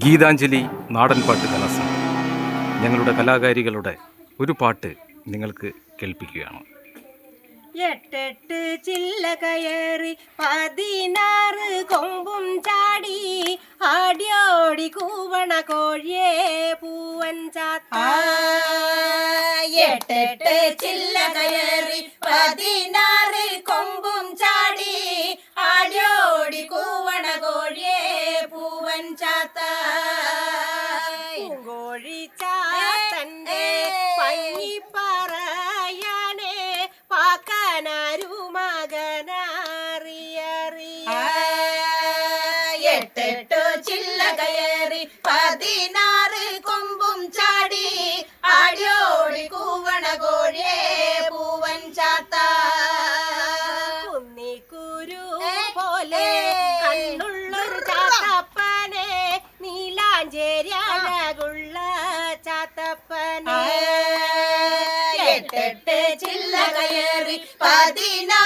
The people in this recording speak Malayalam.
ഗീതാഞ്ജലി നാടൻപാട്ട് കലാസംഘം ഞങ്ങളുടെ കലാകാരികളുടെ ഒരു പാട്ട് നിങ്ങൾക്ക് കേൾപ്പിക്കുകയാണ്. എട്ടെട്ട് ചില്ല കയറി 16 കൊമ്പും ചാടി ആടിയോടി കൂവണ കോഴിയെ പൂവൻ ചാത്ത. എട്ടെട്ട് ചില്ല കയറി 16 കൊമ്പും ചാടി ആടിയോടി കൂവണ കോഴിയെ പൂവൻ ചാത്ത. കോഴി ചാത്തന്റെ പഞ്ഞി പറയാനേ പാക്കാനാരു മകനറിയറിയ. എട്ടെട്ടു ചില്ല കയറി 16 കൊമ്പും ചാടി ആടിയോടി കൂവണ കോഴിയെ പൂവൻ ചാത്ത. കുന്നിക്കുരു പോലെ കണ്ണുള്ളൊരു ചാത്തപ്പനെ നീലാഞ്ചേരി അഴകുള്ള ചാത്തപ്പനെ. എട്ടെട്ട് ചില്ല കയറി 16